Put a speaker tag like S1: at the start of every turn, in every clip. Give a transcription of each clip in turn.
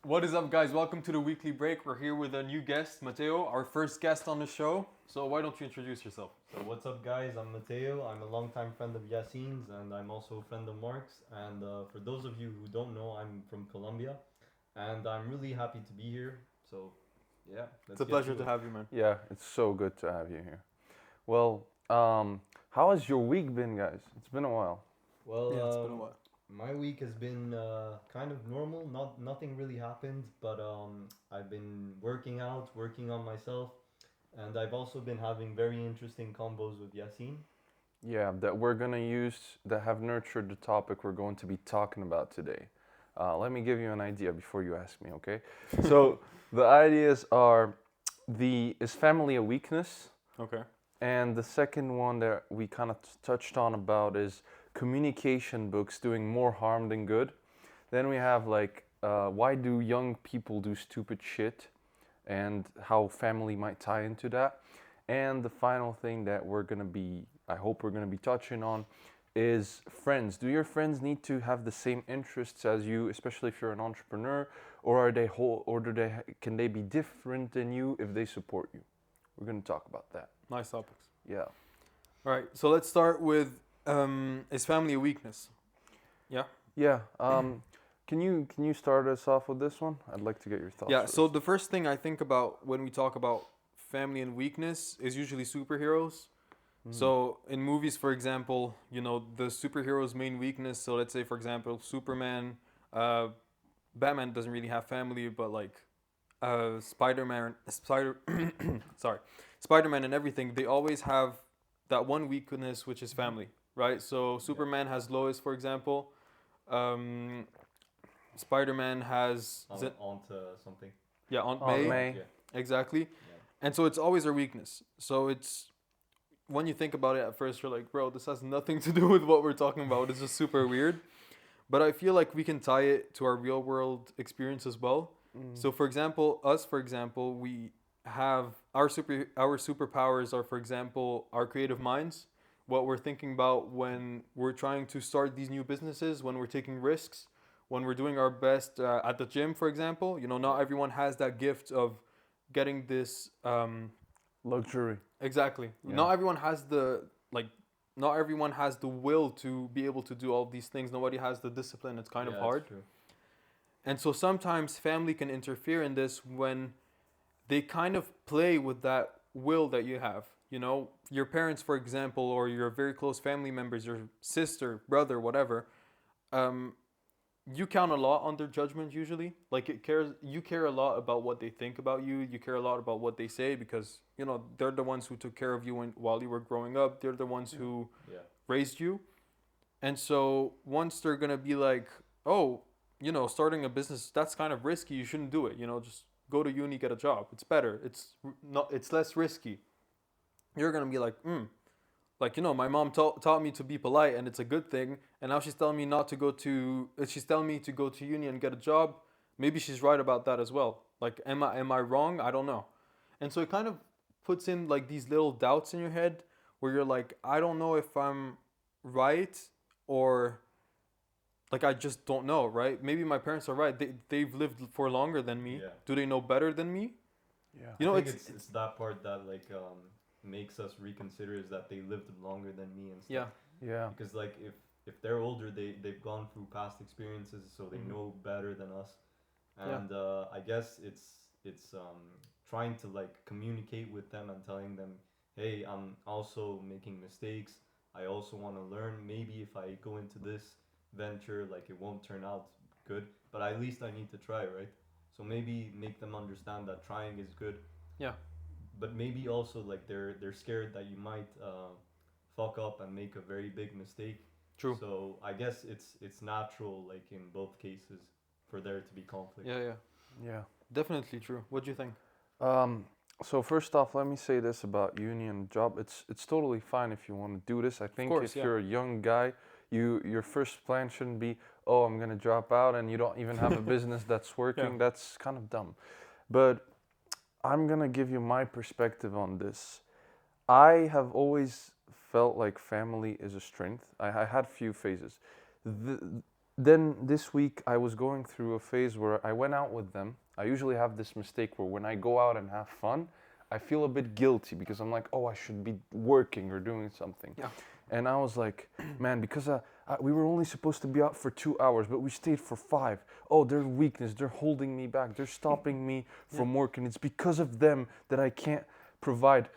S1: What is up, guys? Welcome to the weekly break. We're here with a new guest, Matteo, our first guest on the show. So why don't you introduce yourself?
S2: So what's up, guys? I'm Mateo. I'm a longtime friend of Yassine's, and I'm also a friend of Mark's. And for those of you who don't know, I'm from Colombia, and I'm really happy to be here. So, yeah,
S1: It's
S2: let's
S1: a
S2: get
S1: pleasure
S2: to
S1: to
S2: it.
S1: have you, man.
S3: Yeah, it's so good to have you here. Well, how has your week been, guys? It's been a while.
S2: Well,
S1: Yeah, it's been a while.
S2: my week has been kind of normal. Nothing really happened, but I've been working out, working on myself, and I've also been having very interesting combos with Yassine.
S3: Yeah, that we're gonna use that have nurtured the topic we're going to be talking about today. Let me give you an idea before you ask me, okay? So the ideas are the is family a weakness,
S1: Okay.
S3: and the second one that we kind of touched on about is communication books doing more harm than good. Then we have why do young people do stupid shit, and how family might tie into that. And the final thing that I hope we're gonna be touching on, is friends. Do your friends need to have the same interests as you, especially if you're an entrepreneur, or are they can they be different than you if they support you? We're gonna talk about that.
S1: Nice topics.
S3: Yeah.
S1: All right. So let's start with is family a weakness? Yeah.
S3: Yeah. Can you start us off with this one? I'd like to get your thoughts.
S1: Yeah.
S3: First.
S1: So the first thing I think about when we talk about family and weakness is usually superheroes. So in movies, for example, the superhero's main weakness. So let's say, for example, Superman, Batman doesn't really have family, but like sorry, Spider-Man and everything, they always have that one weakness, which is family, right? So Superman has Lois, for example. Um, Spider-Man has
S2: On to something.
S1: yeah, Aunt
S3: Aunt
S1: May,
S3: May.
S2: Yeah.
S1: exactly.
S2: Yeah.
S1: And so it's always our weakness. So it's when you think about it at first, you're like, bro, this has nothing to do with what we're talking about. It's just super weird. But I feel like we can tie it to our real world experience as well. So for example, we have our superpowers are, for example, our creative minds, what we're thinking about when we're trying to start these new businesses, when we're taking risks, when we're doing our best at the gym, for example. Not everyone has that gift of getting this
S3: Luxury.
S1: exactly.
S3: Yeah.
S1: Not everyone has the will to be able to do all these things. Nobody has the discipline. It's kind of
S2: Yeah,
S1: hard.
S2: that's true.
S1: And so sometimes family can interfere in this when they kind of play with that will that you have. Your parents, for example, or your very close family members, your sister, brother, whatever. Um, you count a lot on their judgment usually. Like you care a lot about what they think about you. You care a lot about what they say because they're the ones who took care of you while you were growing up. They're the ones who
S2: Yeah.
S1: raised you. And so once they're gonna be like, oh, starting a business, that's kind of risky. You shouldn't do it. Just go to uni, get a job. It's better. It's less risky. You're gonna be like, like my mom taught me to be polite, and it's a good thing. And now she's telling me not to go to. She's telling me to go to uni and get a job. Maybe she's right about that as well. Like, am I wrong? I don't know. And so it kind of puts in like these little doubts in your head where you're like, I don't know if I'm right or like I just don't know, right? Maybe my parents are right. They've lived for longer than me.
S2: Yeah.
S1: Do they know better than me?
S3: Yeah.
S1: You know,
S2: I think
S1: it's
S2: it's that part that makes us reconsider is that they lived longer than me and stuff.
S1: yeah.
S3: Yeah.
S2: Because like if they're older, they've gone through past experiences, so they
S1: Mhm.
S2: know better than us.
S1: Yeah.
S2: And I guess it's trying to like communicate with them and telling them, hey, I'm also making mistakes. I also want to learn. Maybe if I go into this venture, like it won't turn out good, but at least I need to try, right? So maybe make them understand that trying is good,
S1: Yeah.
S2: but maybe also like they're scared that you might fuck up and make a very big mistake.
S1: True.
S2: So I guess it's natural, like in both cases, for there to be conflict.
S1: Yeah. Yeah.
S3: Yeah.
S1: Definitely true. What do you think?
S3: Um, so first off, let me say this about uni and job. It's totally fine if you want to do this. I think
S1: course,
S3: if
S1: yeah.
S3: you're a young guy, your first plan shouldn't be, oh, I'm gonna drop out, and you don't even have a business that's working.
S1: Yeah.
S3: That's kind of dumb. But I'm gonna give you my perspective on this. I have always felt like family is a strength. I had few phases. The, then this week I was going through a phase where I went out with them. I usually have this mistake where when I go out and have fun, I feel a bit guilty because I'm like, oh, I should be working or doing something.
S1: Yeah.
S3: And I was like, man, because we were only supposed to be out for 2 hours, but we stayed for 5. Oh, their weakness, they're holding me back, they're stopping me from working. It's because of them that I can't provide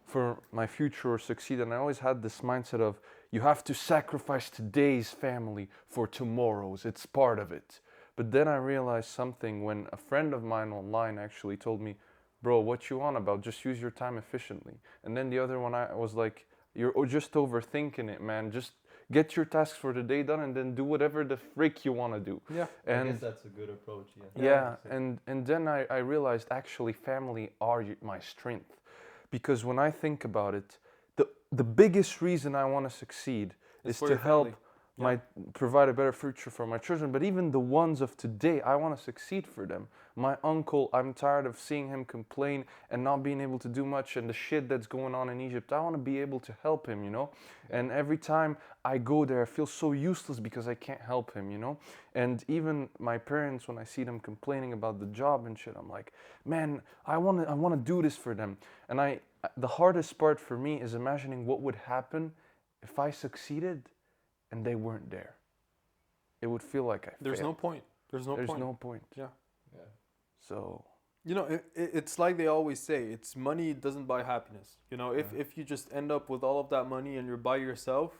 S3: for my future or succeed. And I always had this mindset of, you have to sacrifice today's family for tomorrow's. It's part of it. But then I realized something when a friend of mine online actually told me, bro, what you on about? Just use your time efficiently. And then the other one, I was like, you're just overthinking it, man. Just get your tasks for the day done and then do whatever the frick you want to do.
S1: Yeah.
S2: I
S3: And
S2: guess that's a good approach. Yeah.
S3: yeah, and then I realized actually family are my strength. Because when I think about it, the biggest reason I want to succeed
S1: It's
S3: is
S1: for
S3: to
S1: your
S3: help
S1: family.
S3: my provide a better future for my children. But even the ones of today, I want to succeed for them. My uncle, I'm tired of seeing him complain and not being able to do much and the shit that's going on in Egypt. I want to be able to help him, you know? And every time I go there, I feel so useless because I can't help him, you know? And even my parents, when I see them complaining about the job and shit, I'm like, man, I want to do this for them. And the hardest part for me is imagining what would happen if I succeeded and they weren't there. It would feel like I
S1: There's no
S3: failed.
S1: point. There's no
S3: There's
S1: point.
S3: no point.
S1: Yeah.
S2: Yeah.
S3: So
S1: You know, it's like they always say, it's money doesn't buy happiness. You know,
S3: Yeah.
S1: if you just end up with all of that money and you're by yourself,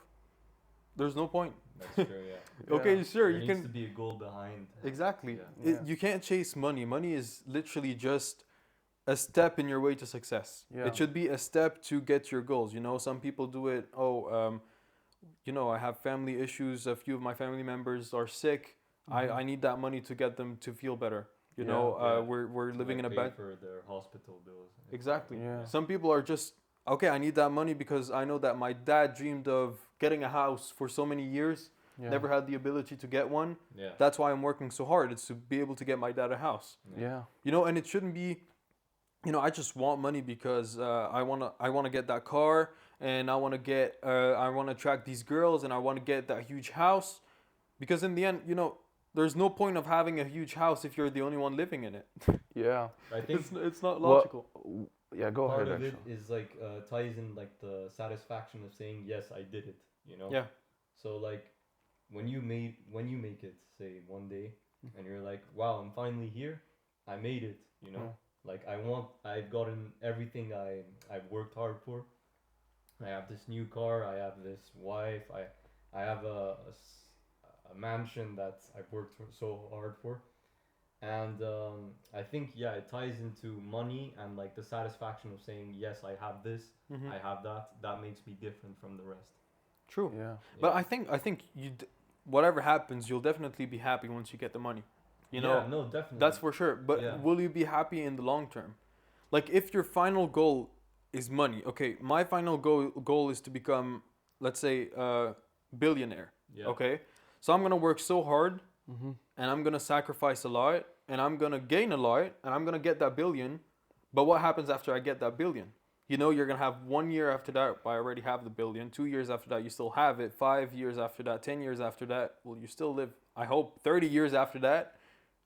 S1: there's no point.
S2: That's true. Yeah.
S1: Okay,
S3: Yeah.
S1: sure,
S2: There
S1: you
S2: needs to
S1: can
S2: be a goal behind.
S1: exactly.
S2: Yeah.
S3: Yeah.
S1: You can't chase money. Money is literally just a step in your way to success.
S3: Yeah.
S1: It should be a step to get your goals. You know, some people do it. Oh, you know, I have family issues. A few of my family members are sick. I need that money to get them to feel better. You
S3: Yeah,
S1: know,
S2: yeah.
S1: we're living in a
S2: pay
S1: bad.
S2: for their hospital bills.
S1: Exactly.
S3: Yeah.
S1: Some people are just okay. I need that money because I know that my dad dreamed of getting a house for so many years.
S3: Yeah.
S1: Never had the ability to get one.
S2: Yeah.
S1: That's why I'm working so hard. It's to be able to get my dad a house.
S3: Yeah.
S1: You know, and it shouldn't be. You know, I just want money because I wanna get that car and I wanna attract these girls and I wanna get that huge house, because in the end, you know, there's no point of having a huge house if you're the only one living in it.
S3: Yeah.
S2: I think
S1: It's not
S3: Well,
S1: logical.
S3: Yeah, go
S2: part
S3: ahead
S2: of it
S3: actually.
S2: is like ties in like the satisfaction of saying yes, I did it. You know.
S1: Yeah.
S2: So like when you make it, say one day, and you're like, wow, I'm finally here. I made it. You know.
S3: Yeah.
S2: Like I've gotten everything I've worked hard for. I have this new car. I have this wife. I have a mansion that I've worked so hard for. And I think yeah, it ties into money and like the satisfaction of saying yes, I have this,
S1: Mhm.
S2: I have that. That makes me different from the rest.
S1: True.
S3: Yeah.
S1: But I think whatever happens, you'll definitely be happy once you get the money. You know,
S2: Yeah, no, definitely.
S1: that's for sure. But
S2: Yeah.
S1: will you be happy in the long term? Like if your final goal is money, okay, my final goal is to become, let's say, a billionaire.
S2: Yeah.
S1: Okay, so I'm gonna work so hard
S3: Mm-hmm.
S1: and I'm gonna sacrifice a lot and I'm gonna gain a lot and I'm gonna get that billion. But what happens after I get that billion? You know, you're gonna have 1 year after that. I already have the billion. 2 years after that, you still have it. 5 years after that, 10 years after that, well, you still live. I hope 30 years after that,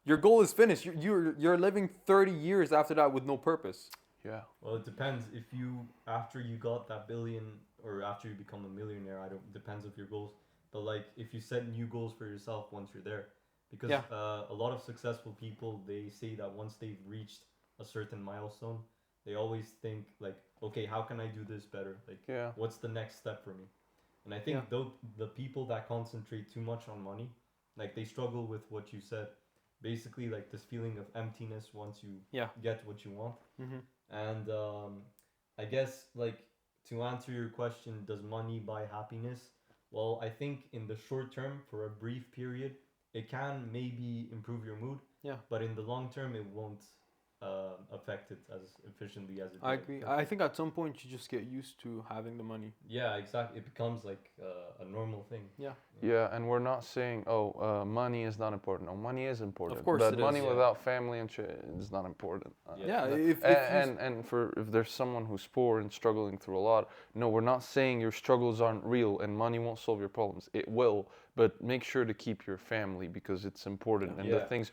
S1: your goal is finished. You're living 30 years after that with no purpose.
S3: Yeah.
S2: Well, it depends if you after you got that billion or after you become a millionaire. I don't depends of your goals. But like if you set new goals for yourself once you're there, because
S1: Yeah.
S2: a lot of successful people they say that once they've reached a certain milestone, they always think like, okay, how can I do this better? Like,
S3: Yeah.
S2: what's the next step for me? And I think
S1: Yeah.
S2: though the people that concentrate too much on money, like they struggle with what you said, basically like this feeling of emptiness once you
S1: Yeah.
S2: get what you want.
S1: Mm-hmm.
S2: And I guess like to answer your question, does money buy happiness? Well, I think in the short term, for a brief period, it can maybe improve your mood.
S1: Yeah.
S2: But in the long term, it won't. affect it as efficiently as it
S1: I
S2: did.
S1: agree. I think at some point you just get used to having the money.
S2: Yeah, exactly. It becomes like a normal thing.
S1: Yeah.
S3: Yeah, and we're not saying, oh, money is not important. No, money is important.
S1: Of course
S3: But
S1: it
S3: money
S1: is.
S2: Yeah.
S3: without family and shit is not important.
S1: Yeah.
S2: Yeah.
S1: If
S3: And for if there's someone who's poor and struggling through a lot, no, we're not saying your struggles aren't real and money won't solve your problems. It will, but make sure to keep your family because it's important.
S1: Yeah.
S3: And the
S2: Yeah.
S3: things,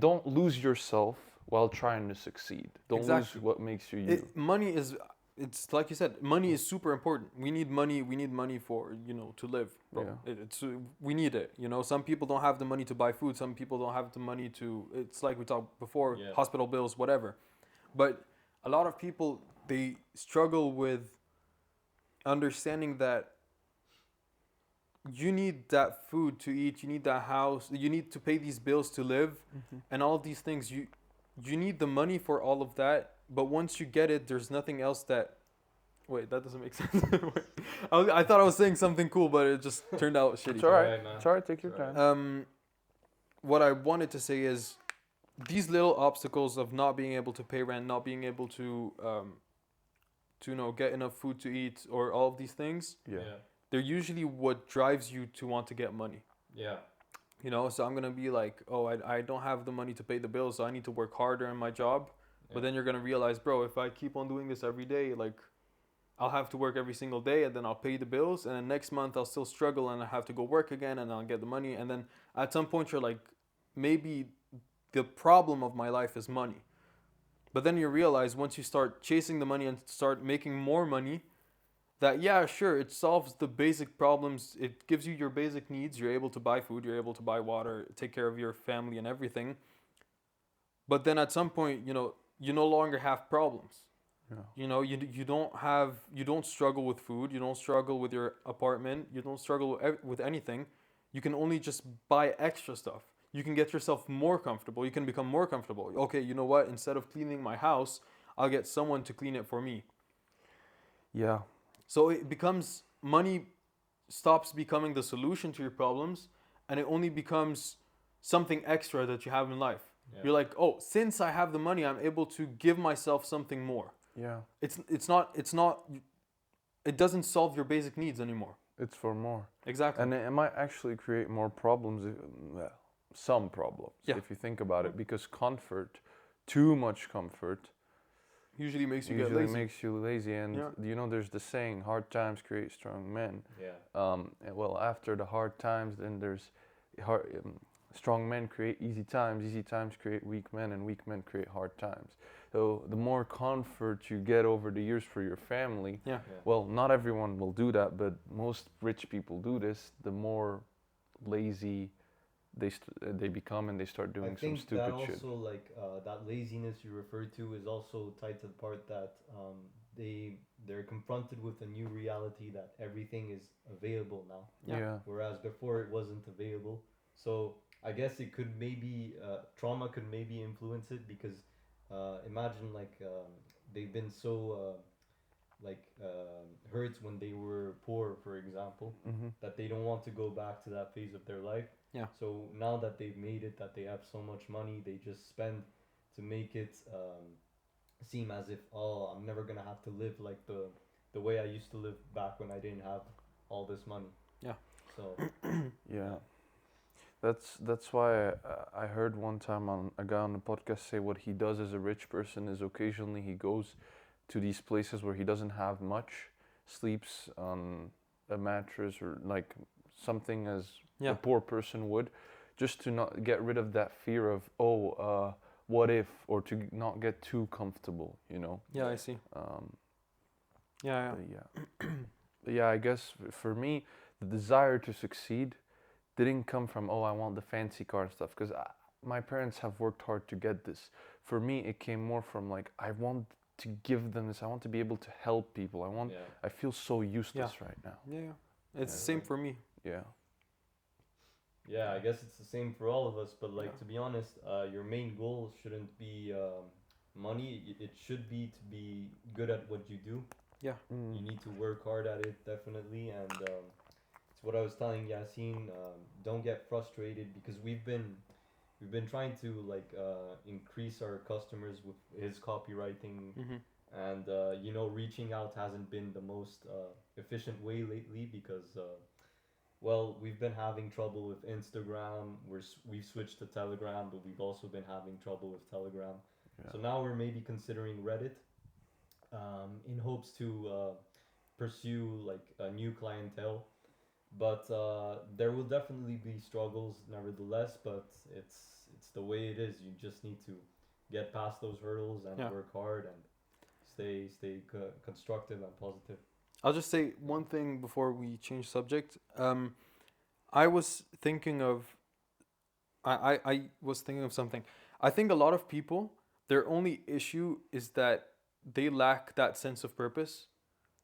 S3: don't lose yourself while trying to succeed. Don't
S1: Exactly.
S3: lose what makes you you.
S1: money is, it's like you said, money is super important. We need money. We need money for, to live, bro.
S3: Yeah.
S1: It's we need it. Some people don't have the money to buy food. Some people don't have the money to. It's like we talked before,
S2: Yeah.
S1: hospital bills, whatever. But a lot of people, they struggle with understanding that you need that food to eat, you need that house, you need to pay these bills to live, and all of these things. You need the money for all of that, but once you get it, there's nothing else that. Wait, that doesn't make sense. Wait. I thought I was saying something cool, but it just turned out shitty.
S3: It's alright.
S2: Alright, man.
S3: It's alright. Take your
S2: It's alright.
S3: time.
S1: What I wanted to say is, these little obstacles of not being able to pay rent, not being able to get enough food to eat, or all of these things,
S3: Yeah.
S1: they're usually what drives you to want to get money.
S2: Yeah.
S1: So I'm gonna be like, oh, I don't have the money to pay the bills, so I need to work harder in my job.
S2: Yeah.
S1: But then you're gonna realize, bro, if I keep on doing this every day, like, I'll have to work every single day, and then I'll pay the bills, and then next month I'll still struggle, and I have to go work again, and I'll get the money, and then at some point you're like, maybe the problem of my life is money. But then you realize, once you start chasing the money and start making more money, that, yeah, sure, it solves the basic problems. It gives you your basic needs. You're able to buy food, you're able to buy water, take care of your family and everything. But then at some point, you no longer have problems.
S3: Yeah.
S1: You don't struggle with food, you don't struggle with your apartment, you don't struggle with anything. You can only just buy extra stuff. You can get yourself more comfortable. You can become more comfortable. Okay, you know what? Instead of cleaning my house, I'll get someone to clean it for me.
S3: Yeah.
S1: So it becomes, money stops becoming the solution to your problems, and it only becomes something extra that you have in life.
S2: Yeah.
S1: You're like, oh, since I have the money, I'm able to give myself something more.
S3: Yeah.
S1: It's not it doesn't solve your basic needs anymore.
S3: It's for more.
S1: Exactly.
S3: And it might actually create more problems, well, some problems,
S1: Yeah.
S3: if you think about it, because comfort, too much comfort,
S1: Usually makes you
S3: usually
S1: get lazy.
S3: makes you lazy. And
S1: Yeah.
S3: there's the saying, hard times create strong men.
S2: Yeah.
S3: And well, after the hard times, then there's strong men create easy times create weak men, and weak men create hard times. So the more comfort you get over the years for your family,
S1: Yeah.
S2: Yeah.
S3: well, not everyone will do that, but most rich people do this, the more lazy they become, and they start doing
S2: I
S3: some
S2: think
S3: stupid
S2: that
S3: shit.
S2: also like that laziness you referred to is also tied to the part that they're confronted with a new reality that everything is available now,
S1: Yeah.
S2: whereas before it wasn't available. So I guess it could maybe trauma could maybe influence it, because imagine like they've been so hurt when they were poor, for example,
S3: Mm-hmm.
S2: that they don't want to go back to that phase of their life.
S1: Yeah.
S2: So now that they've made it, that they have so much money, they just spend to make it seem as if, oh, I'm never gonna have to live like the way I used to live back when I didn't have all this money.
S1: Yeah.
S2: So
S3: Yeah. That's why I heard one time on a guy on the podcast say what he does as a rich person is occasionally he goes to these places where he doesn't have much, sleeps on a mattress or like something as
S1: Yeah.
S3: a poor person would, just to not get rid of that fear of what if, or to not get too comfortable,
S1: Yeah, I see.
S3: Um,
S1: Yeah.
S3: but yeah. But yeah, I guess for me, the desire to succeed didn't come from, I want the fancy car and stuff, because my parents have worked hard to get this. For me, it came more from like, I want to give them this. I want to be able to help people.
S2: yeah.
S3: I feel so useless right now.
S1: Yeah. It's the
S3: Yeah.
S1: same for me.
S3: Yeah.
S2: Yeah, I guess it's the same for all of us, but like
S1: Yeah.
S2: to be honest, your main goal shouldn't be money. It should be to be good at what you do.
S1: Yeah.
S2: You need to work hard at it, definitely, and it's what I was telling Yassine. Don't get frustrated, because we've been we've been trying to like increase our customers with his copywriting,
S1: Mm-hmm.
S2: and you know, reaching out hasn't been the most efficient way lately because well, we've been having trouble with Instagram. We've switched to Telegram, but we've also been having trouble with Telegram.
S3: Yeah.
S2: So now we're maybe considering Reddit, in hopes to pursue like a new clientele. But there will definitely be struggles, nevertheless. But it's the way it is. You just need to get past those hurdles and
S1: Yeah.
S2: work hard and stay constructive and positive.
S1: I'll just say one thing before we change subject. I was thinking of I was thinking of something. I think a lot of people, their only issue is that they lack that sense of purpose.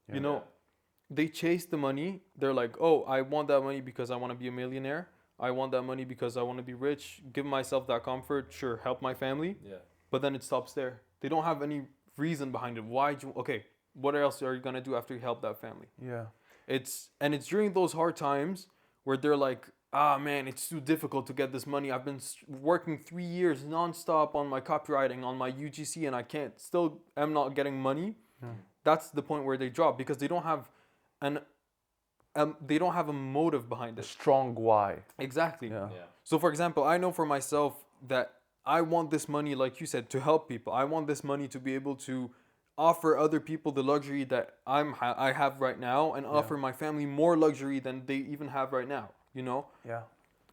S1: You
S3: Yeah.
S1: know, they chase the money. They're like, oh, I want that money because I want to be a millionaire. I want that money because I want to be rich. Give myself that comfort. Sure, help my family.
S2: Yeah.
S1: But then it stops there. They don't have any reason behind it. Why? Okay, what else are you gonna do after you help that family?
S3: Yeah.
S1: It's during those hard times where they're like, ah man, it's too difficult to get this money. I've been working 3 years nonstop on my copywriting on my UGC, and I can't still am not getting money.
S3: Yeah.
S1: That's the point where they drop because they don't have an they don't have a motive behind
S3: A
S1: it.
S3: strong why.
S1: Exactly.
S3: Yeah.
S2: Yeah.
S1: So for example, I know for myself that I want this money, like you said, to help people. I want this money to be able to offer other people the luxury that I have right now, and offer my family more luxury than they even have right now. You know,
S3: Yeah.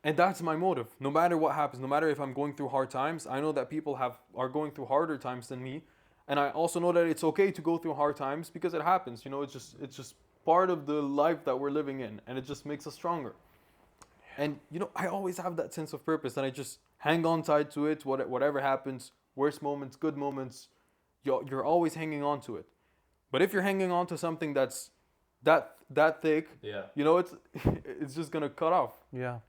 S1: and that's my motive. No matter what happens, no matter if I'm going through hard times, I know that people are going through harder times than me, and I also know that it's okay to go through hard times because it happens. You know, it's just part of the life that we're living in, and it just makes us stronger. And you know, I always have that sense of purpose, and I just hang on tight to it. Whatever happens, worst moments, good moments, you're always hanging on to it. But if you're hanging on to something that's that thick,
S2: Yeah.
S1: you know, it's it's just gonna cut off.
S3: Yeah.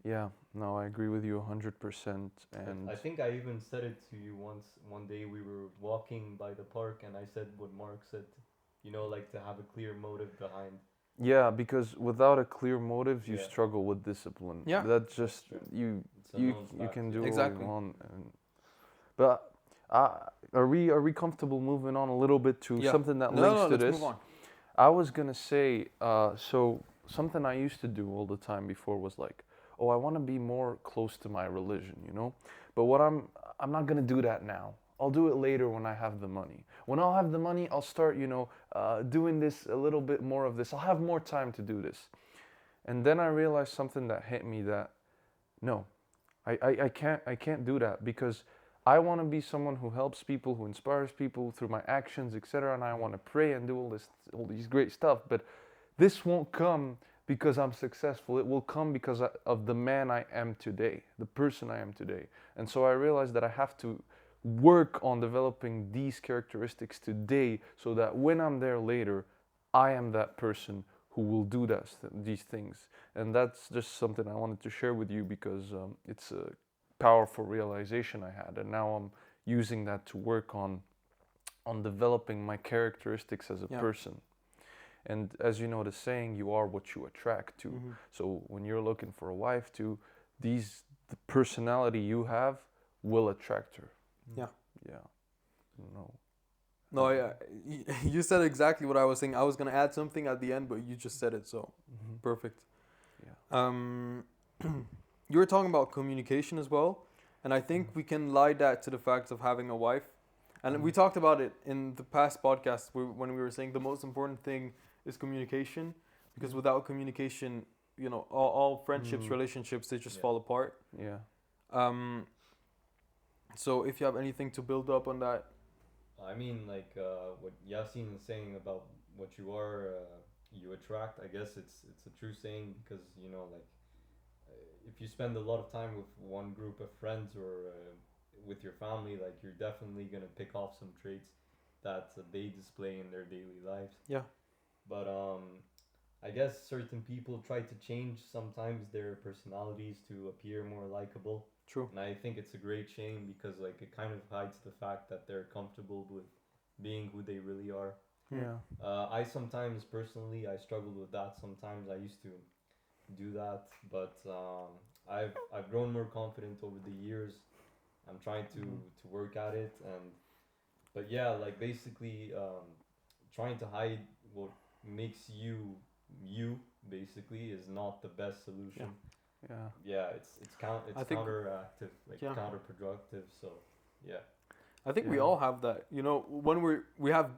S3: Yeah. No, I agree with you 100%. And
S2: I think I even said it to you once. One day we were walking by the park, and I said what Mark said. You know, like to have a clear motive behind.
S3: yeah, because without a clear motive, you
S2: Yeah.
S3: struggle with discipline.
S1: Yeah.
S3: That's just
S2: true.
S3: you.
S2: It's a
S3: You
S2: known
S3: you
S2: fact,
S3: can
S2: yeah.
S3: do
S1: Exactly.
S3: all you want. But are we comfortable moving on a little bit to
S1: Yeah.
S3: something that
S1: No,
S3: links
S1: no,
S3: to
S1: let's
S3: this?
S1: move on.
S3: I was gonna say, so something I used to do all the time before was like, oh, I want to be more close to my religion, you know. But I'm not gonna do that now. I'll do it later when I have the money. When I'll have the money, I'll start, doing this a little bit more of this. I'll have more time to do this. And then I realized something that hit me that no, I can't do that because I want to be someone who helps people, who inspires people through my actions, etc. And I want to pray and do all these great stuff. But this won't come because I'm successful. It will come because of the man I am today, the person I am today. And so I realized that I have to work on developing these characteristics today so that when I'm there later, I am that person who will do these things. And that's just something I wanted to share with you because it's a powerful realization I had. And now I'm using that to work on developing my characteristics as a
S1: Yeah.
S3: person. And as you know the saying, you are what you attract to.
S1: Mhm.
S3: So when you're looking for a wife to, the personality you have will attract her.
S1: Yeah.
S3: Yeah. No.
S1: No, yeah, you said exactly what I was saying. I was gonna add something at the end, but you just said it, so
S3: Mhm.
S1: perfect.
S3: Yeah.
S1: You were talking about communication as well, and I think we can lie that to the fact of having a wife. And we talked about it in the past podcast when we were saying the most important thing is communication, because without communication, all friendships,
S3: Mm.
S1: relationships, they just
S2: Yeah.
S1: fall apart.
S3: Yeah.
S1: So if you have anything to build up on that,
S2: I mean, like what Yasin is saying about what you are, you attract. I guess it's a true saying because like if you spend a lot of time with one group of friends or with your family, like you're definitely gonna pick off some traits that they display in their daily lives.
S1: yeah,
S2: But I guess certain people try to change sometimes their personalities to appear more likable.
S1: true.
S2: And I think it's a great shame because like it kind of hides the fact that they're comfortable with being who they really are.
S3: Yeah.
S2: I sometimes personally I struggled with that. Sometimes I used to do that, but I've grown more confident over the years. I'm trying
S3: Mhm.
S2: to work at it, and but yeah, like basically trying to hide what makes you you basically is not the best
S1: Yeah.
S2: solution.
S3: Yeah.
S2: Yeah, it's
S1: I think
S2: counteractive, like
S1: yeah.
S2: counterproductive. So yeah,
S1: I think we
S3: Yeah.
S1: all have that. You know, when we have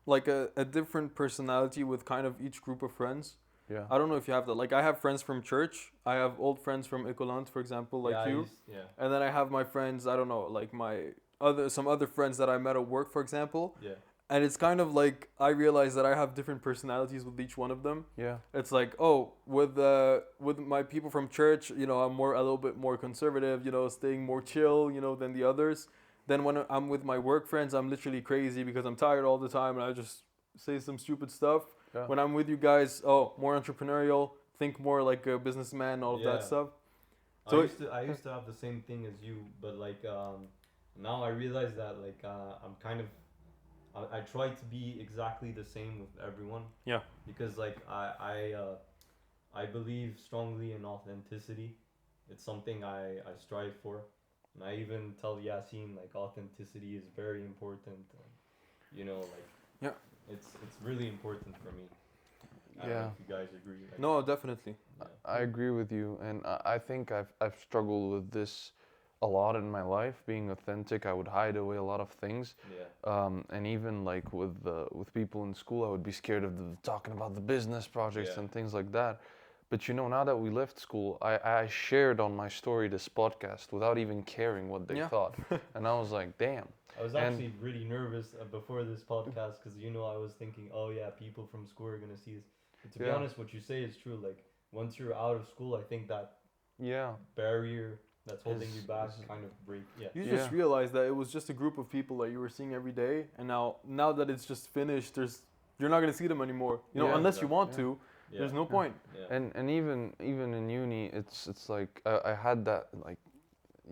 S1: like a different personality with kind of each group of friends.
S3: Yeah.
S1: I don't know if you have that. Like I have friends from church. I have old friends from Ecolant, for example,
S2: yeah,
S1: like you.
S2: yeah,
S1: And then I have my friends, I don't know, like my some other friends that I met at work, for example.
S2: yeah,
S1: And it's kind of like I realize that I have different personalities with each one of them.
S3: Yeah.
S1: It's like, oh, with my people from church, you know, I'm more a little bit more conservative, you know, staying more chill, you know, than the others. Then when I'm with my work friends, I'm literally crazy because I'm tired all the time and I just say some stupid stuff.
S3: Yeah.
S1: When I'm with you guys, oh, more entrepreneurial, think more like a businessman, all of that
S2: yeah.
S1: stuff.
S2: I
S1: So
S2: used to I used to have the same thing as you, but like now I realize that like I'm kind of I try to be exactly the same with everyone
S1: yeah,
S2: because like I believe strongly in authenticity. It's something I strive for, and I even tell Yasin like authenticity is very important. And, you know, like
S1: yeah,
S2: it's really important for me. I don't know
S3: Yeah.
S2: if you guys agree. Like,
S1: no, definitely.
S2: yeah,
S3: I agree with you, and I think I've struggled with this a lot in my life. Being authentic, I would hide away a lot of things,
S2: yeah,
S3: and even like with people in school, I would be scared of talking about the business projects
S2: yeah,
S3: and things like that. But you know, now that we left school, I shared on my story this podcast without even caring what they
S1: Yeah,
S3: thought, and I was like, damn.
S2: I was
S3: And
S2: actually really nervous before this podcast because you know I was thinking, oh yeah, people from school are gonna see this. But to be
S3: yeah,
S2: honest, what you say is true. Like once you're out of school, I think that
S3: yeah,
S2: barrier that's holding you
S3: is,
S2: back
S3: is
S2: kind of break. Yeah,
S1: you
S3: yeah,
S1: just realize that it was just a group of people that you were seeing every day, and now that it's just finished, you're not gonna see them anymore. You know,
S3: yeah,
S1: unless you want
S3: yeah.
S1: to.
S2: yeah,
S1: There's no
S3: Yeah.
S1: point.
S2: yeah,
S3: And even in uni, it's like I had that like,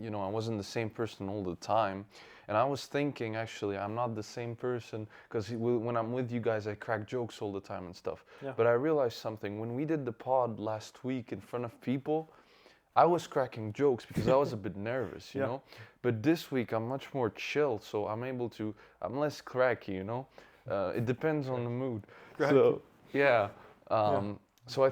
S3: you know, I wasn't the same person all the time, and I was thinking actually I'm not the same person because when I'm with you guys I crack jokes all the time and stuff.
S1: Yeah.
S3: But I realized something when we did the pod last week in front of people. I was cracking jokes because I was a bit nervous, you
S1: Yeah.
S3: know. But this week I'm much more chill, so I'm less cracky, you know. It depends on the mood.
S1: Cracky.
S3: So yeah.
S1: Yeah.
S3: So I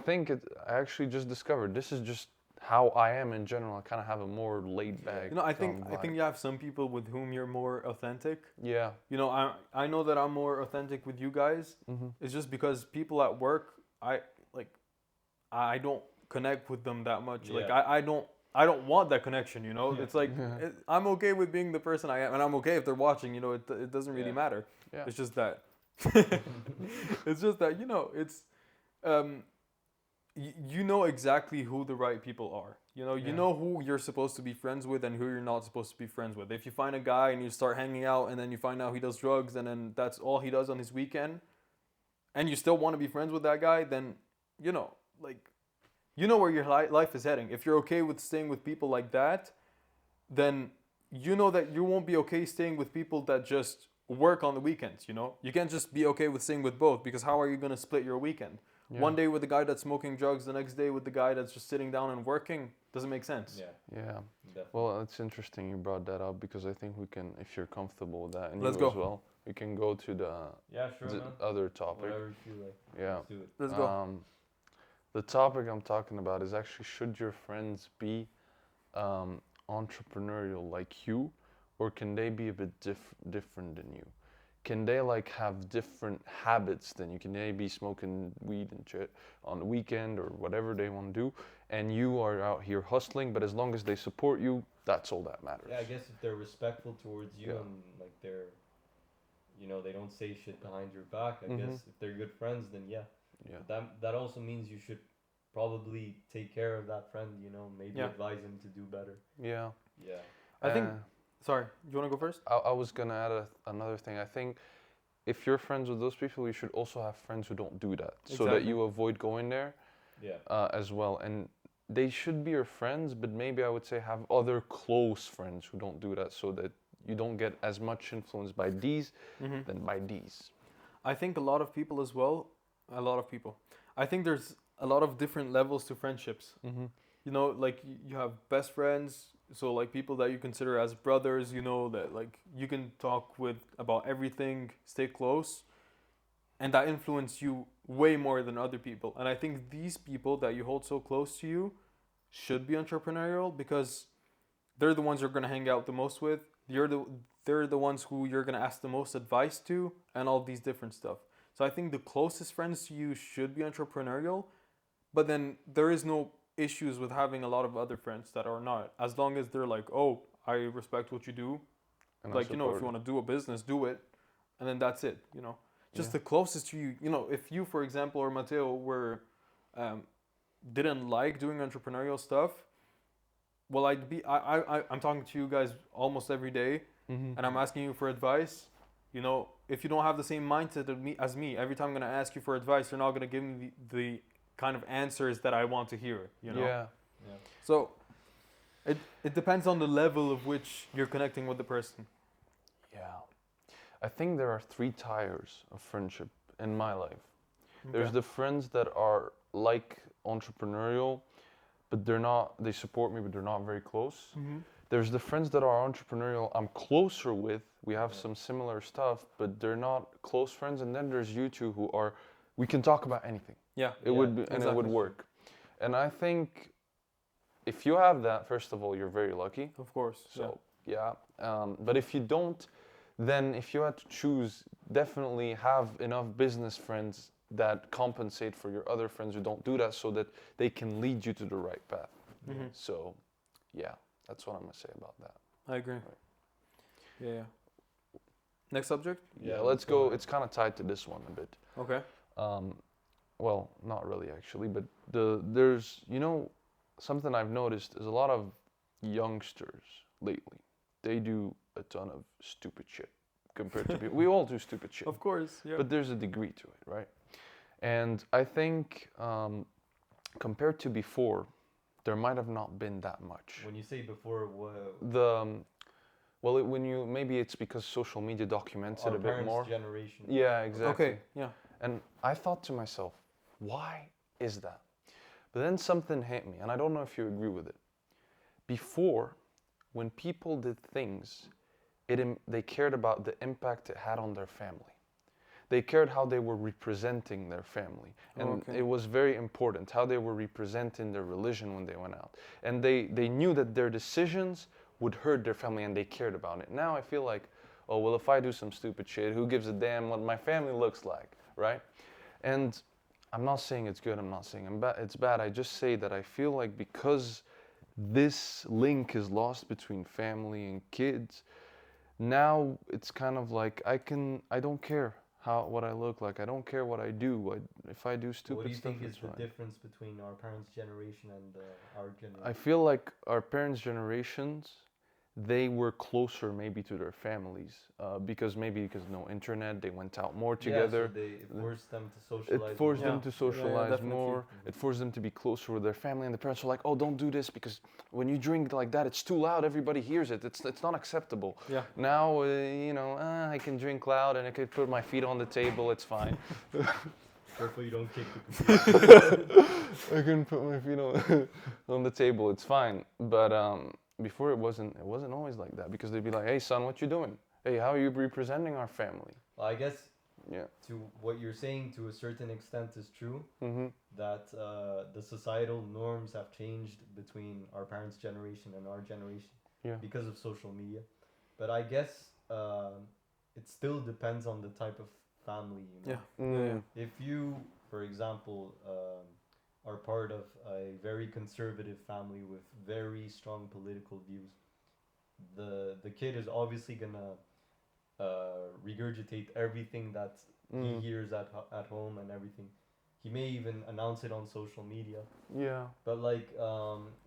S3: actually just discovered this is just how I am in general. I kind of have a more laid back
S1: You know, I think
S3: vibe.
S1: you have some people with whom you're more authentic.
S3: Yeah.
S1: You know, I know that I'm more authentic with you guys.
S3: Mhm.
S1: It's just because people at work, I like I don't connect with them that much. Like
S2: yeah,
S1: I don't want that connection, you know?
S2: yeah,
S1: It's like
S3: Yeah.
S1: I'm okay with being the person I am and I'm okay if they're watching, you know, it doesn't really
S2: yeah,
S1: matter.
S3: Yeah.
S1: It's just that it's just that, you know, it's um you know exactly who the right people are. You know, you
S3: Yeah.
S1: know who you're supposed to be friends with and who you're not supposed to be friends with. If you find a guy and you start hanging out and then you find out he does drugs and then that's all he does on his weekend and you still want to be friends with that guy, then you know, like you know where your life is heading. If you're okay with staying with people like that, then you know that you won't be okay staying with people that just work on the weekends, you know? You can't just be okay with staying with both because how are you going to split your weekend?
S3: Yeah.
S1: One day with the guy that's smoking drugs, the next day with the guy that's just sitting down and working doesn't make sense.
S2: yeah,
S3: Yeah.
S2: definitely.
S3: Well, it's interesting you brought that up because I think we can, if you're comfortable with that, and
S1: Let's
S3: you
S1: go.
S3: as well, we can go to
S2: Yeah, sure,
S3: the
S2: man.
S3: other topic.
S2: Whatever you feel like.
S3: Yeah.
S2: Let's do it.
S1: Let's go.
S3: The topic I'm talking about is actually should your friends be entrepreneurial like you, or can they be a bit different than you? Can they like have different habits than you? Can they be smoking weed and shit on the weekend or whatever they want to do, and you are out here hustling? But as long as they support you, that's all that matters.
S2: Yeah, I guess if they're respectful towards you
S3: Yeah.
S2: and like they're, you know, they don't say shit behind your back. I
S3: Mhm.
S2: guess if they're good friends, then yeah.
S3: Yeah.
S2: That also means you should probably take care of that friend. You know, maybe
S1: Yeah.
S2: advise him to do better.
S3: Yeah.
S2: Yeah.
S1: I think.
S3: Uh,
S1: Sorry, you want to go first?
S3: I was gonna add another thing. I think if you're friends with those people, you should also have friends who don't do that, so that
S1: Exactly.
S3: you avoid going there
S2: Yeah.
S3: as well. And they should be your friends, but maybe I would say have other close friends who don't do that, so that you don't get as much influence by these
S1: Mm-hmm.
S3: than by these.
S1: I think a lot of people as well. A lot of people. I think there's a lot of different levels to friendships.
S3: Mm-hmm.
S1: you know, like you have best friends, so like people that you consider as brothers, you know, that like you can talk with about everything, stay close, and that influence you way more than other people. And I think these people that you hold so close to you should be entrepreneurial because they're the ones you're gonna hang out the most with. They're the ones who you're gonna ask the most advice to, and all these different stuff. So I think the closest friends to you should be entrepreneurial, but then there is no issues with having a lot of other friends that are not, as long as they're like, oh, I respect what you do.
S3: And I
S1: Like, you know, if
S3: support
S1: you
S3: it.
S1: want to do a business, do it, and then that's it. You know,
S3: Yeah.
S1: just the closest to you. You know, if you, for example, or Mateo were um, didn't like doing entrepreneurial stuff, well, I'm talking to you guys almost every day,
S3: Mm-hmm.
S1: and I'm asking you for advice. You know, if you don't have the same mindset of me as me, every time I'm gonna ask you for advice, you're not gonna give me the kind of answers that I want to hear. You know,
S3: Yeah.
S2: Yeah.
S1: so it depends on the level of which you're connecting with the person.
S3: Yeah. I think there are three tiers of friendship in my life. There's
S1: Okay.
S3: the friends that are like entrepreneurial, but they're not, they support me, but they're not very close.
S1: Mm-hmm.
S3: There's the friends that are entrepreneurial, I'm closer with, we have
S2: Yeah.
S3: some similar stuff, but they're not close friends. And then there's you two who are, we can talk about anything.
S1: Yeah.
S3: It
S2: Yeah,
S3: would be, and it would
S1: exactly.
S3: work. And I think if you have that, first of all, you're very lucky.
S1: Of course.
S3: So yeah, but if you don't, then if you had to choose, definitely have enough business friends that compensate for your other friends who don't do that, so that they can lead you to the right path.
S1: Yeah. Mm-hmm.
S3: So, yeah, that's what I'm gonna say about that.
S1: I agree.
S3: Right.
S1: Yeah. Yeah. Next subject.
S3: Yeah,
S2: Yeah,
S3: let's
S2: let's go
S3: go.
S2: ahead.
S3: It's kind of tied to this one a bit.
S1: Okay.
S3: Um, well, not really actually, but there's something I've noticed is a lot of youngsters lately. They do a ton of stupid shit compared to people. We all do stupid shit,
S1: Of course. Yeah.
S3: but there's a degree to it, right? And I think compared to before, there might have not been that much.
S2: When you say before, what
S3: The well, when you maybe it's because social media documents
S2: our
S3: it a bit
S2: parents'
S3: more.
S2: generation.
S3: Yeah, exactly.
S1: Okay. Yeah.
S3: And I thought to myself, why is that? But then something hit me, and I don't know if you agree with it. Before, when people did things, they cared about the impact it had on their family. They cared how they were representing their family. And
S1: Okay.
S3: it was very important how they were representing their religion when they went out. And they knew that their decisions would hurt their family and they cared about it. Now I feel like, oh, well, if I do some stupid shit, who gives a damn what my family looks like, right? And I'm not saying it's good, I'm not saying it's bad. I just say that I feel like because this link is lost between family and kids, now it's kind of like I don't care what I look like. I don't care what I do. If I do stupid
S2: What do you
S3: stuff,
S2: think is
S3: it's
S2: the
S3: fine.
S2: difference between our parents' generation and our
S3: I
S2: generation?
S3: feel like our parents' generations, they were closer maybe to their families because no internet, they went out more together.
S2: Yeah, so it forced them to
S3: It
S2: socialize.
S3: forced
S1: Yeah.
S3: them to
S1: Yeah,
S3: socialize
S1: definitely.
S3: more. It forced them to be closer with their family, and the parents were like, "Oh, don't do this because when you drink like that, it's too loud. Everybody hears it. It's not acceptable."
S1: Yeah.
S3: Now, I can drink loud and I can put my feet on the table. It's fine.
S2: Careful you don't kick the computer.
S3: I can put my feet on on the table. It's fine. But before it wasn't always like that because they'd be like, "Hey, son, what you doing? Hey, how are you representing our family?"
S2: Well, I guess
S3: Yeah.
S2: to what you're saying to a certain extent is true.
S3: Mm-hmm.
S2: That the societal norms have changed between our parents' generation and our generation
S3: Yeah.
S2: because of social media. But I guess it still depends on the type of family, you know.
S1: Yeah.
S3: Mm.
S1: Yeah.
S2: If you, for example, are part of a very conservative family with very strong political views, the kid is obviously gonna regurgitate everything that he
S3: Mm.
S2: hears at home and everything. He may even announce it on social media.
S3: Yeah.
S2: But like,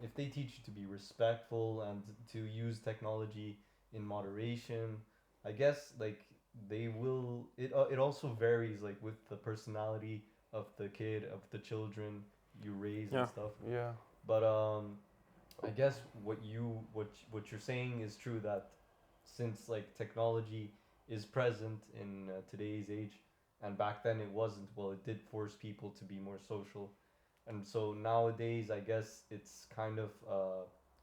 S2: if they teach you to be respectful and to use technology in moderation, I guess like they will. It also varies like with the personality of the kid, of the children you raise
S1: Yeah.
S2: and stuff.
S3: Yeah.
S2: But I guess what you're saying is true, that since like technology is present in today's age, and back then it wasn't. Well, it did force people to be more social, And so nowadays, I guess it's kind of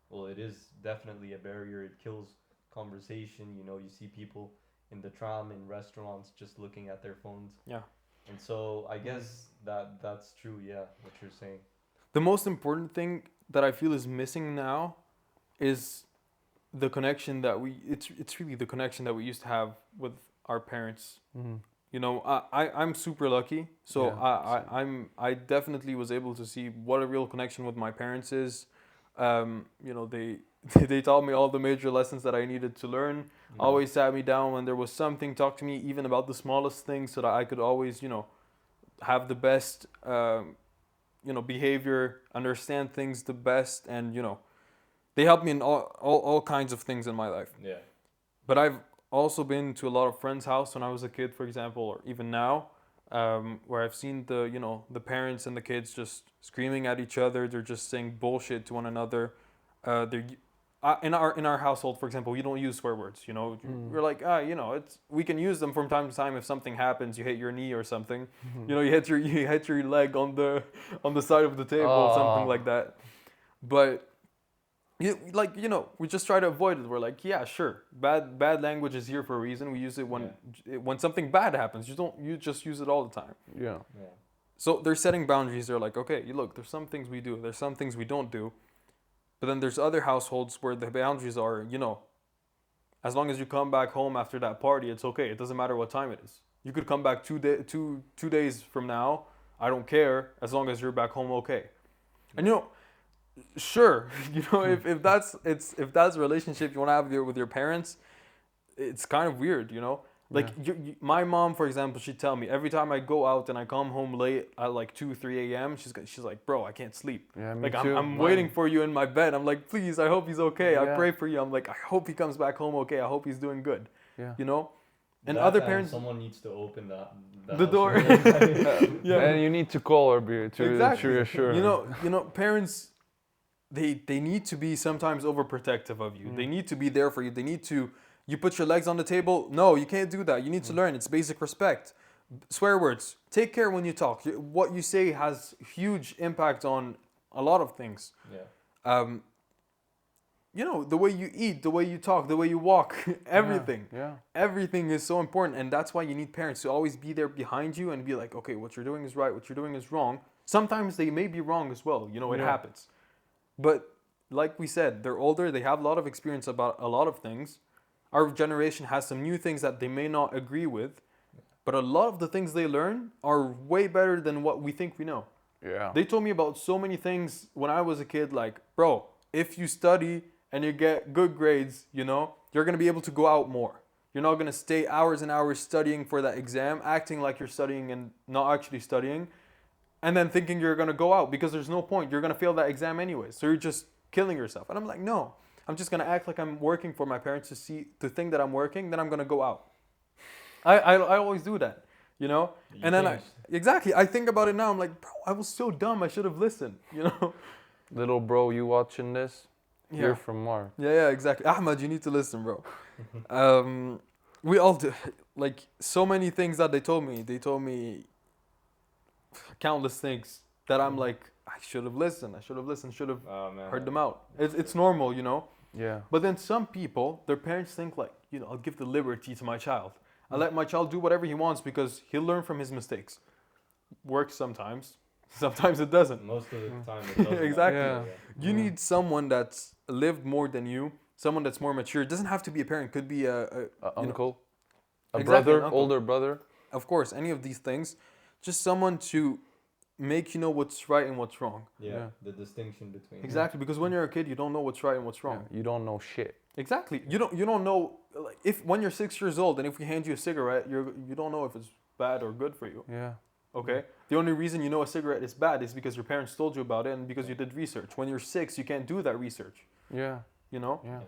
S2: well, it is definitely a barrier. It kills conversation. You know, you see people in the tram, in restaurants, just looking at their phones.
S1: Yeah.
S2: And so I guess that's true. Yeah, what you're saying.
S1: The most important thing that I feel is missing now is the connection that it's really the connection that we used to have with our parents.
S3: Mm-hmm.
S1: You know, I'm super lucky, so
S3: Yeah,
S1: I definitely was able to see what a real connection with my parents is. You know, they they taught me all the major lessons that I needed to learn. Always sat me down when there was something, talked to me even about the smallest things, so that I could always, you know, have the best you know, behavior, understand things the best, and you know, they helped me in all kinds of things in my life.
S2: Yeah.
S1: But I've also been to a lot of friends' house when I was a kid, for example, or even now, where I've seen the, you know, the parents and the kids just screaming at each other. They're just saying bullshit to one another. They're in our household, for example, we don't use swear words. You know, we're like, you know, it's we can use them from time to time if something happens. You hit your knee or something. You know, you hit your leg on the side of the table, something like that. But you know, we just try to avoid it. We're like, yeah, sure, bad language is here for a reason. We use it when something bad happens. You just use it all the time.
S3: Yeah.
S2: Yeah.
S1: So they're setting boundaries. They're like, okay, you look, there's some things we do, there's some things we don't do, but then there's other households where the boundaries are, you know, as long as you come back home after that party, it's okay. It doesn't matter what time it is. You could come back 2 days from now. I don't care as long as you're back home okay. And you know, sure, you know, if that's a relationship you want to have with your parents, it's kind of weird, you know. Like my mom, for example, she'd tell me every time I go out and I come home late at like 2, 3 a.m. She's like, bro, I can't sleep.
S3: Yeah, me
S1: Like
S3: too.
S1: I'm waiting for you in my bed. I'm like, please, I hope he's okay. I
S3: Yeah.
S1: pray for you. I'm like, I hope he comes back home okay. I hope he's doing good.
S3: Yeah.
S1: You know. And
S2: That
S1: other
S2: and
S1: parents,
S2: someone needs to open the
S1: the
S2: house
S1: door.
S3: Yeah. And you need to call her to
S1: Exactly.
S3: reassure her.
S1: You know, parents, they need to be sometimes overprotective of you. They need to be there for you. They need to. You put your legs on the table. No, you can't do that. You need to learn. It's basic respect. Swear words. Take care when you talk. What you say has huge impact on a lot of things.
S2: Yeah.
S1: You know, the way you eat, the way you talk, the way you walk, everything.
S3: Yeah.
S1: Everything is so important, and that's why you need parents to always be there behind you and be like, okay, what you're doing is right, what you're doing is wrong. Sometimes they may be wrong as well. You know, it
S3: Yeah.
S1: happens. But like we said, they're older. They have a lot of experience about a lot of things. Our generation has some new things that they may not agree with, but a lot of the things they learn are way better than what we think we know.
S3: Yeah.
S1: They told me about so many things when I was a kid, like, bro, if you study and you get good grades, you know, you're going to be able to go out more. You're not going to stay hours and hours studying for that exam, acting like you're studying and not actually studying, and then thinking you're going to go out because there's no point. You're going to fail that exam anyway. So you're just killing yourself. And I'm like, no, I'm just going to act like I'm working for my parents to think that I'm working, then I'm going to go out. I always do that, you know?
S2: You
S1: And then
S2: changed.
S1: exactly, I think about it now. I'm like, bro, I was so dumb. I should have listened, you know?
S3: Little bro, you watching this?
S1: Yeah.
S3: You're from Mark.
S1: Yeah, exactly. Ahmed, you need to listen, bro. We all do, like, so many things that they told me. They told me countless things that I'm like, I should have listened. I should have listened. Should have
S2: Oh man.
S1: heard them out. It's normal, you know?
S3: Yeah.
S1: But then some people, their parents think like, you know, I'll give the liberty to my child. I'll let my child do whatever he wants because he'll learn from his mistakes. Works sometimes. Sometimes it doesn't.
S2: Most of the time it doesn't.
S1: Exactly.
S3: Yeah.
S1: You need someone that's lived more than you, someone that's more mature. It doesn't have to be a parent. It could be a you know,
S3: Uncle. A
S1: Exactly, an
S3: brother,
S1: uncle.
S3: older brother.
S1: of course, any of these things. Just someone to make you know what's right and what's wrong.
S2: Yeah.
S3: Yeah.
S2: The distinction between.
S1: Exactly, because when you're a kid, you don't know what's right and what's
S3: Yeah,
S1: wrong.
S3: you don't know shit.
S1: Exactly. You don't know, like, if when you're 6 years old and if we hand you a cigarette, you don't know if it's bad or good for you.
S3: Yeah.
S1: Okay? The only reason you know a cigarette is bad is because your parents told you about it and because you did research. When you're 6, you can't do that research.
S3: Yeah.
S1: You know?
S3: Yeah.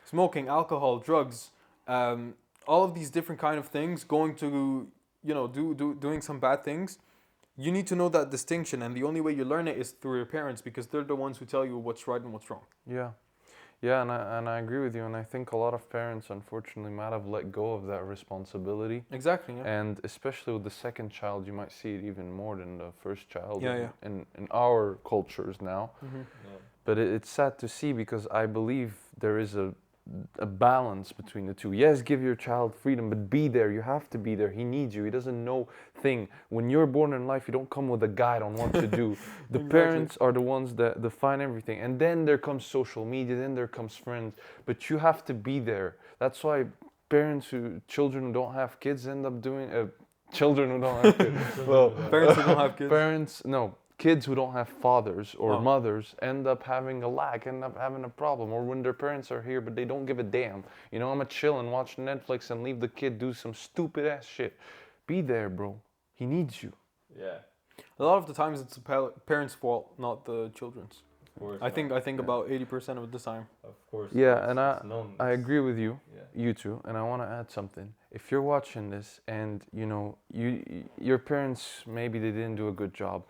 S1: Smoking, alcohol, drugs, all of these different kind of things, going to, you know, doing some bad things. You need to know that distinction, and the only way you learn it is through your parents because they're the ones who tell you what's right and what's wrong.
S3: Yeah. Yeah, and I agree with you, and I think a lot of parents, unfortunately, might have let go of that responsibility.
S1: Exactly. Yeah.
S3: And especially with the second child, you might see it even more than the first child
S1: Yeah. Yeah.
S3: in our cultures now.
S1: Mm-hmm.
S2: Yeah.
S3: But it's sad to see because I believe there is a balance between the two. Yes, give your child freedom, but be there. You have to be there. He needs you. He doesn't know thing. When you're born in life, you don't come with a guide on what to do. The
S1: Exactly.
S3: parents are the ones that define everything. And then there comes social media, then there comes friends. But you have to be there. That's why children who don't have kids end up doing, children who don't have kids. Well,
S1: Parents who don't have kids.
S3: kids who don't have fathers or
S1: Oh.
S3: mothers end up having a lack, end up having a problem, or when their parents are here but they don't give a damn. You know, I'm gonna chill and watch Netflix and leave the kid do some stupid ass shit. Be there, bro. He needs you.
S2: Yeah.
S1: A lot of the times it's the parents' fault, not the children's.
S2: Of course.
S1: I think
S3: Yeah.
S1: about 80% of the time.
S2: Of course.
S3: Yeah,
S2: it's-
S3: and
S2: it's known,
S3: I
S2: it's-
S3: agree with you,
S2: Yeah.
S3: you two, and I want to add something. If you're watching this and you know your parents maybe they didn't do a good job,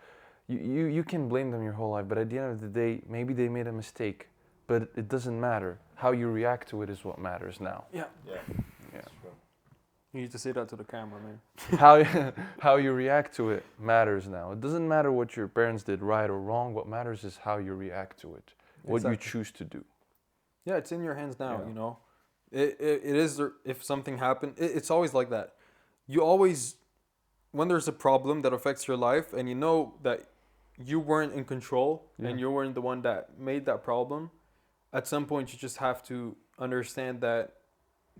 S3: you can blame them your whole life, but at the end of the day, maybe they made a mistake, but it doesn't matter. How you react to it is what matters now.
S1: Yeah.
S2: Yeah.
S3: Yeah.
S2: It's true.
S1: You need to say that to the camera, man.
S3: how how you react to it matters now. It doesn't matter what your parents did right or wrong. What matters is how you react to it, what you
S1: Exactly.
S3: choose to do.
S1: Yeah, it's in your hands now,
S3: Yeah.
S1: you know. It is, if something happened, it's always like that. You always, when there's a problem that affects your life and you know that you weren't in control
S3: Yeah.
S1: and you weren't the one that made that problem, at some point you just have to understand that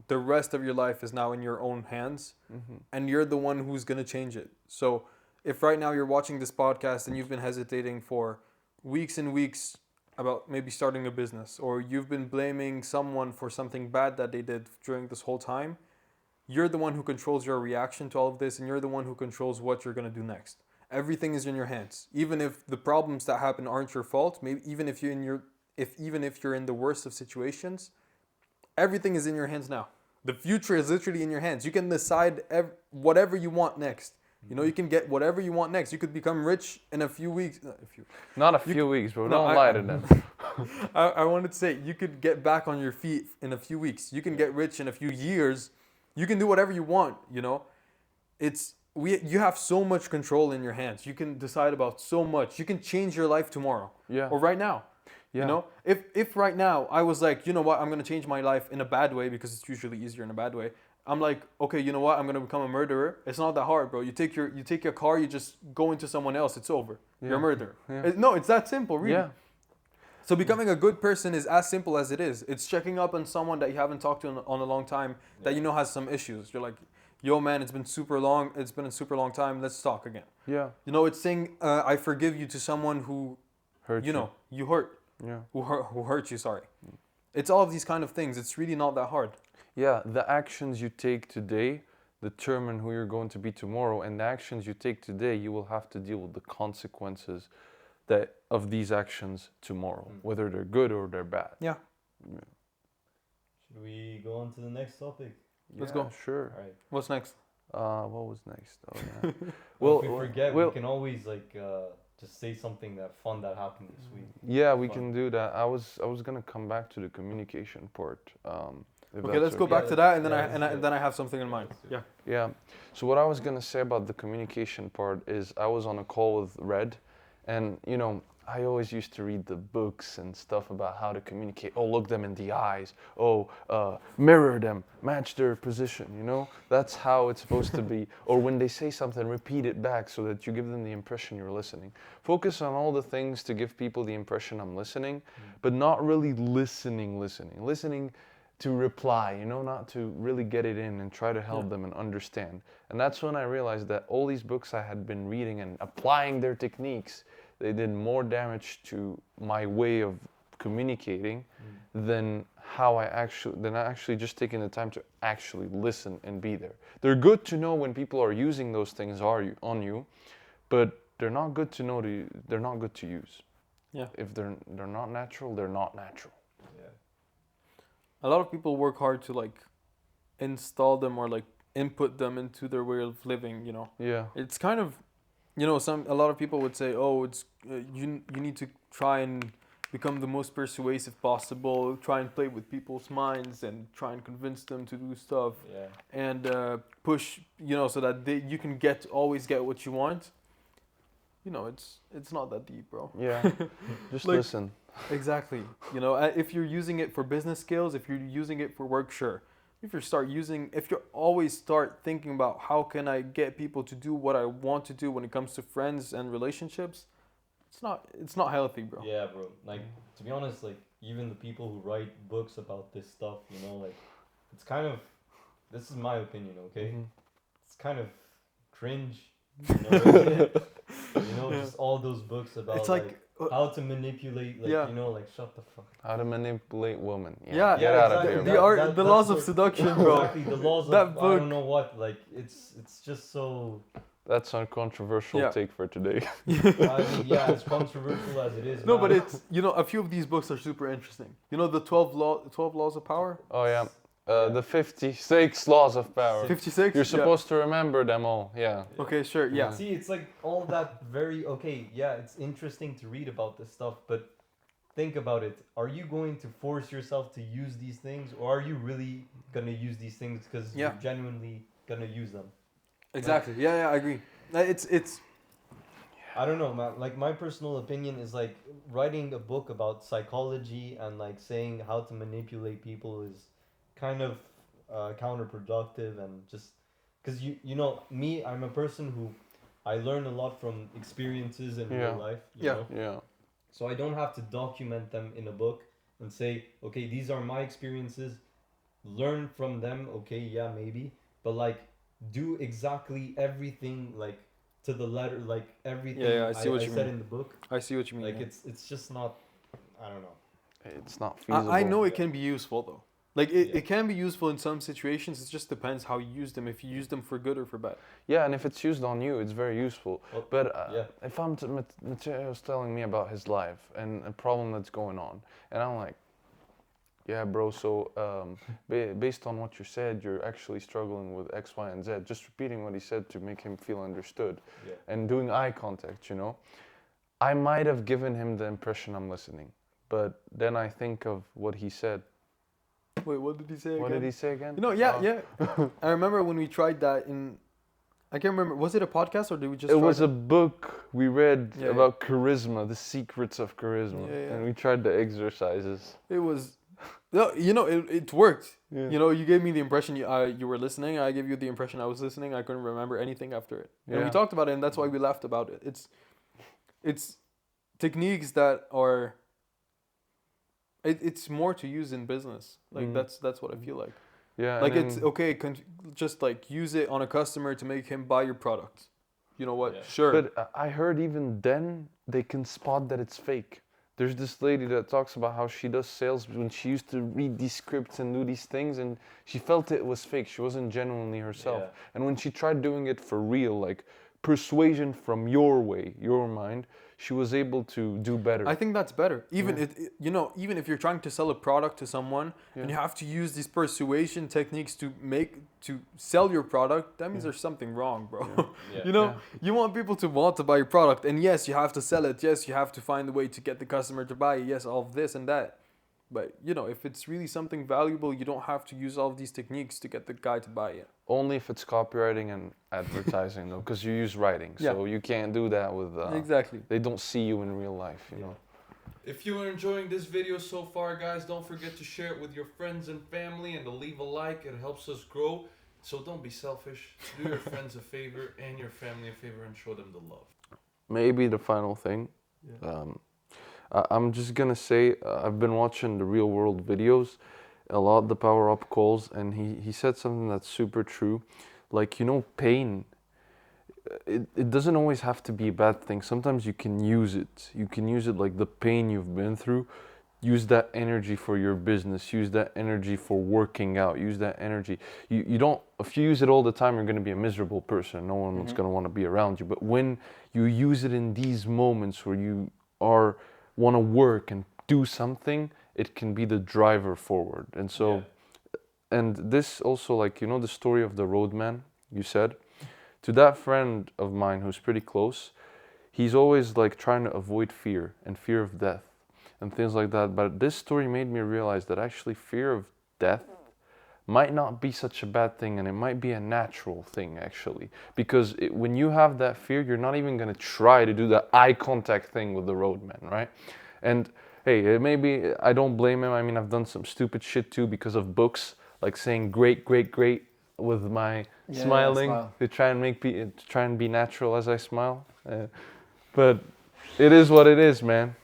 S1: the rest of your life is now in your own hands
S3: Mm-hmm.
S1: and you're the one who's going to change it. So if right now you're watching this podcast and you've been hesitating for weeks and weeks about maybe starting a business, or you've been blaming someone for something bad that they did during this whole time, you're the one who controls your reaction to all of this and you're the one who controls what you're going to do next. Everything is in your hands. Even if the problems that happen aren't your fault, maybe even if you're in the worst of situations, everything is in your hands now. The future is literally in your hands. You can decide whatever you want next. You know, you can get whatever you want next. You could become rich in a few weeks.
S3: Not a few weeks, bro.
S1: No,
S3: Don't
S1: I-
S3: lie to them.
S1: I wanted to say you could get back on your feet in a few weeks. You can get rich in a few years. You can do whatever you want. You know, you have so much control in your hands. You can decide about so much. You can change your life tomorrow
S3: Yeah.
S1: or right now.
S3: Yeah.
S1: You know, if right now I was like, you know what, I'm gonna change my life in a bad way because it's usually easier in a bad way. I'm like, okay, you know what, I'm gonna become a murderer. It's not that hard, bro. You take your car, you just go into someone else. It's over. You're a
S3: Yeah.
S1: murderer.
S3: Yeah.
S1: No, it's that simple, really.
S3: Yeah.
S1: So becoming a good person is as simple as it is. It's checking up on someone that you haven't talked to on a long time that you know has some issues. You're like, yo, man, it's been super long. It's been a super long time. Let's talk again.
S3: Yeah.
S1: You know, it's saying I forgive you to someone who
S3: Hurt
S1: you know you hurt.
S3: Yeah.
S1: Who hurt you, sorry. It's all of these kind of things. It's really not that hard.
S3: Yeah. The actions you take today determine who you're going to be tomorrow, and the actions you take today, you will have to deal with the consequences of these actions tomorrow, whether they're good or they're bad.
S1: Yeah.
S2: Should we go on to the next topic?
S1: Let's
S3: Yeah,
S1: go.
S3: Sure.
S2: All right.
S1: What's next?
S3: What was next? Oh yeah.
S2: Well, if we forget,
S3: well-
S2: we can always just say something fun that happened this week.
S3: Yeah, we
S2: Fun.
S3: can do that. I was gonna come back to the communication part. If
S1: Okay,
S3: that's
S1: let's go
S3: okay.
S1: back to that, and then
S2: Yeah,
S1: I
S2: let's
S1: and, I,
S2: do
S1: and then I have something in mind.
S2: let's do
S1: Yeah.
S2: it.
S3: Yeah. So what I was gonna say about the communication part is I was on a call with Red, and you know I always used to read the books and stuff about how to communicate. Oh, look them in the eyes. Oh, mirror them, match their position. You know, that's how it's supposed to be. Or when they say something, repeat it back so that you give them the impression you're listening. Focus on all the things to give people the impression I'm listening, but not really listening to reply, you know, not to really get it in and try to help them and understand. And that's when I realized that all these books I had been reading and applying their techniques, they did more damage to my way of communicating than actually just taking the time to actually listen and be there. They're good to know when people are using those things on you, but they're not good to know they're not good to use.
S1: Yeah.
S3: If they're not natural, they're not natural.
S2: Yeah.
S1: A lot of people work hard to like install them or like input them into their way of living. You know,
S3: Yeah.
S1: it's kind of, you know, a lot of people would say, oh, it's you need to try and become the most persuasive possible, try and play with people's minds and try and convince them to do stuff
S2: Yeah.
S1: and push, so that you can always get what you want. It's not that deep, bro.
S3: Yeah, just
S1: Like-
S3: listen.
S1: Exactly. If you're using it for business skills, if you're using it for work, sure. If you always start thinking about how can I get people to do what I want to do when it comes to friends and relationships, it's not healthy, bro.
S2: Yeah, bro. Like, to be honest, like, even the people who write books about this stuff, like, it's kind of, this is my opinion, okay?
S3: Mhm.
S2: It's kind of cringe, Yeah.
S1: Yeah.
S2: Just all those books about,
S1: It's like
S2: how to manipulate, like,
S1: Yeah.
S2: like, shut the fuck up.
S3: How to manipulate women.
S1: Yeah,
S3: Get out of
S2: exactly.
S3: here.
S1: the
S3: man.
S1: art, the laws of
S2: what-
S1: seduction, bro.
S2: Exactly, the laws
S1: That
S2: of, I
S1: book.
S2: don't know what, like, it's just so,
S3: That's our controversial
S1: Yeah.
S3: take for today.
S2: I mean, yeah, as controversial as it is.
S1: No, but
S2: man.
S1: it's a few of these books are super interesting. The 12 laws of power.
S3: Oh yeah.
S2: Yeah.
S3: The 56 laws of power.
S1: 56.
S3: You're
S1: Yeah.
S3: supposed to remember them all. Yeah.
S1: Okay, sure. Yeah.
S2: See, it's like all that very okay. Yeah, it's interesting to read about this stuff, but think about it. Are you going to force yourself to use these things, or are you really gonna use these things because
S1: Yeah.
S2: you're genuinely gonna use them?
S1: Exactly. Yeah, I agree. It's
S2: I don't know, man. Like, my personal opinion is like writing a book about psychology and like saying how to manipulate people is kind of counterproductive, and just because me, I'm a person who I learn a lot from experiences in
S3: Yeah.
S2: real life. You
S1: Yeah.
S2: know?
S3: Yeah.
S2: So I don't have to document them in a book and say, okay, these are my experiences. Learn from them. Okay, yeah, maybe, but like do exactly everything like to the letter, like everything
S1: Yeah, I see what you
S2: said
S1: mean.
S2: in the book.
S1: I see what you mean.
S2: Like
S1: yeah.
S2: it's just not. I don't know.
S3: It's not feasible.
S1: I know it
S2: Yeah.
S1: can be useful though. Like it,
S2: Yeah.
S1: it can be useful in some situations. It just depends how you use them. If you use them for good or for bad.
S3: Yeah, and if it's used on you, it's very useful.
S2: Well,
S3: But
S2: yeah.
S3: if Mateo was telling me about his life and a problem that's going on, and I'm like, yeah, bro. So based on what you said, you're actually struggling with X, Y, and Z. Just repeating what he said to make him feel understood,
S2: Yeah.
S3: and doing eye contact. I might have given him the impression I'm listening, but then I think of what he said.
S1: Wait, what did he say again?
S3: What did he say again?
S1: Yeah,
S3: Oh.
S1: yeah. I remember when we tried that in. I can't remember. Was it a podcast or did we just?
S3: It
S1: try
S3: was
S1: that?
S3: a book we read
S1: Yeah,
S3: about charisma, the secrets of charisma,
S1: Yeah, yeah.
S3: and we tried the exercises.
S1: It was. No, it worked.
S3: Yeah.
S1: You gave me the impression you were listening. I gave you the impression I was listening. I couldn't remember anything after it. And we
S3: Yeah.
S1: talked about it, and that's why we laughed about it. It's techniques that are. It's more to use in business. Like
S3: Mm.
S1: that's what I feel like.
S3: Yeah,
S1: Like
S3: and
S1: it's
S3: then-
S1: okay, just like use it on a customer to make him buy your product. You know what?
S2: Yeah.
S1: Sure.
S3: But I heard even then they can spot that it's fake. There's this lady that talks about how she does sales when she used to read these scripts and do these things, and she felt it was fake. She wasn't genuinely herself.
S2: Yeah.
S3: And when she tried doing it for real, like persuasion from your way, your mind, she was able to do better.
S1: I think that's better. Even
S3: Yeah.
S1: even if you're trying to sell a product to someone
S3: Yeah.
S1: and you have to use these persuasion techniques to sell your product, that means
S3: Yeah.
S1: there's something wrong, bro.
S2: Yeah.
S3: Yeah.
S1: You want people to want to buy your product, and yes, you have to sell it. Yes, you have to find a way to get the customer to buy it. Yes, all of this and that. But if it's really something valuable, you don't have to use all of these techniques to get the guy to buy it.
S3: Only if it's copywriting and advertising, though, because you use writing, so
S1: Yeah.
S3: you can't do that with.
S1: Exactly.
S3: They don't see you in real life, you know.
S4: If you are enjoying this video so far, guys, don't forget to share it with your friends and family and to leave a like. It helps us grow. So don't be selfish. Do your friends a favor and your family a favor and show them the love.
S3: Maybe the final thing. I'm just gonna say I've been watching the real world videos, a lot the power up calls, and he said something that's super true. Like pain. It doesn't always have to be a bad thing. Sometimes you can use it. You can use it like the pain you've been through. Use that energy for your business. Use that energy for working out. Use that energy. You don't. If you use it all the time, you're gonna be a miserable person. No one's gonna want to be around you. But when you use it in these moments where you want to work and do something, it can be the driver forward. And so, and this also, like the story of the roadman you said, to that friend of mine who's pretty close, he's always like trying to avoid fear and fear of death. and things like that. But this story made me realize that actually fear of death might not be such a bad thing, and it might be a natural thing actually, because when you have that fear, you're not even going to try to do the eye contact thing with the roadman, right? And hey, maybe I don't blame him. I mean, I've done some stupid shit too because of books, like saying great, great, great with my smiling
S1: smile.
S3: to try and to try and be natural as I smile. But it is what it is, man.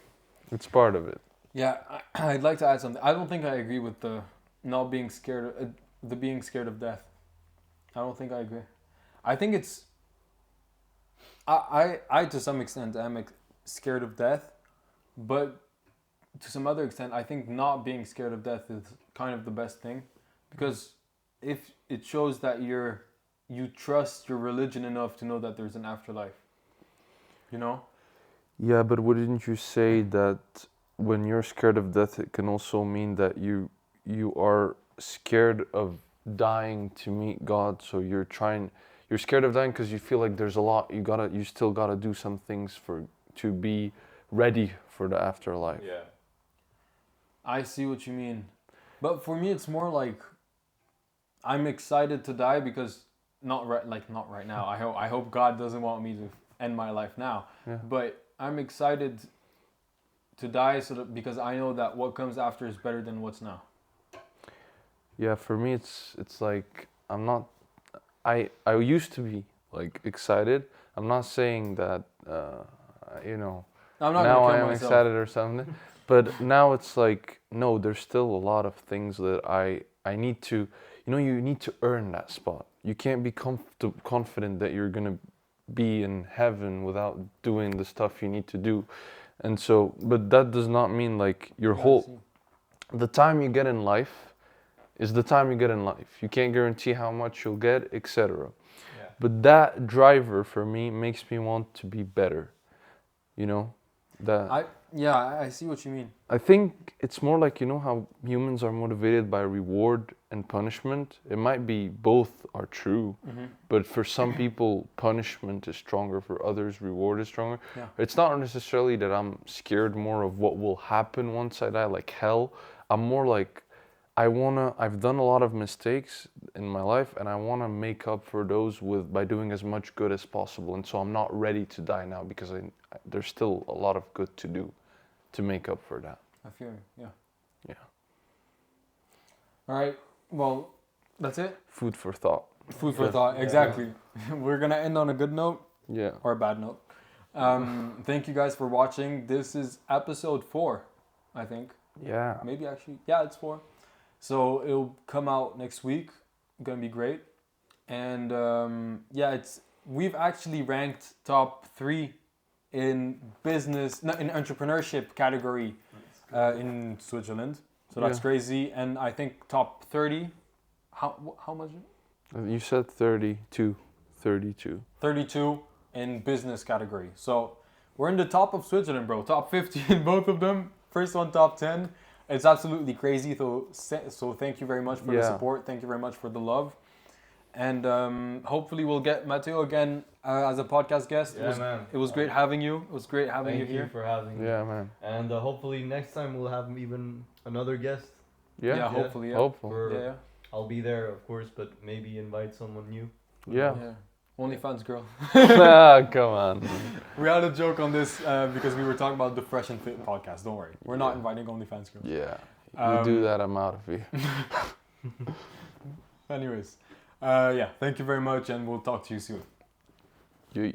S3: It's part of it.
S1: Yeah, I'd like to add something. I don't think I agree with the not being scared of the being scared of death. I don't think I agree. I think it's I to some extent am scared of death, but to some other extent I think not being scared of death is kind of the best thing, because if it shows that you trust your religion enough to know that there's an afterlife. You know?
S3: Yeah, but wouldn't you say that when you're scared of death, it can also mean that you are scared of dying to meet God? So you're scared of dying because you feel like there's a lot you still gotta do some things to be ready for the afterlife.
S2: Yeah.
S1: I see what you mean. But for me it's more like I'm excited to die because not right now. I hope God doesn't want me to end my life now.
S3: Yeah.
S1: But I'm excited to die because I know that what comes after is better than what's now.
S3: Yeah, for me it's like I used to be like excited. I'm not saying that you know
S1: I'm not
S3: now
S1: gonna
S3: I
S1: kill
S3: am
S1: myself.
S3: excited or something. But now it's like, no, there's still a lot of things that I need to, you need to earn that spot. You can't be confident that you're gonna be in heaven without doing the stuff you need to do. And so, but that does not mean like the time you get in life is the time you get in life. You can't guarantee how much you'll get, etc.
S2: Yeah.
S3: But that driver for me makes me want to be better. That
S1: I see what you mean.
S3: I think it's more like, how humans are motivated by reward and punishment. It might be both are true, but for some people, punishment is stronger. For others, reward is stronger.
S1: Yeah.
S3: It's not necessarily that I'm scared more of what will happen once I die, like hell. I'm more like, I've done a lot of mistakes in my life, and I want to make up for those by doing as much good as possible. And so I'm not ready to die now because there's still a lot of good to do to make up for that.
S1: I feel you, yeah.
S3: Yeah.
S1: All right, well, that's it.
S3: Food for thought.
S1: Food for thought, exactly. We're gonna end on a good note
S3: Yeah.
S1: or a bad note. Thank you guys for watching. This is episode 4, I think.
S3: Yeah.
S1: Maybe actually, yeah, it's 4. So it'll come out next week. Gonna be great. And we've actually ranked top 3 in in entrepreneurship category in Switzerland. So that's crazy. And I think top 30. How much?
S3: You said 32.
S1: 32 in business category. So we're in the top of Switzerland, bro. Top 50 in both of them. First one, top 10. It's absolutely crazy. So thank you very much for the support. Thank you very much for the love. And hopefully we'll get Matteo again as a podcast guest.
S2: Yeah,
S1: It was great having you. It was great having you here.
S2: Thank you for having me.
S3: Yeah, man.
S2: And hopefully next time we'll have even another guest.
S3: Yeah.
S1: Hopefully. Yeah.
S3: Hopefully.
S2: I'll be there, of course, but maybe invite someone new.
S3: Yeah.
S1: OnlyFans girl.
S3: Come on.
S1: We had a joke on this because we were talking about the Fresh and Fit podcast. Don't worry. We're not inviting OnlyFans girls.
S3: Yeah. You do that, I'm out of here.
S1: Anyways. Thank you very much, and we'll talk to you soon.
S3: You.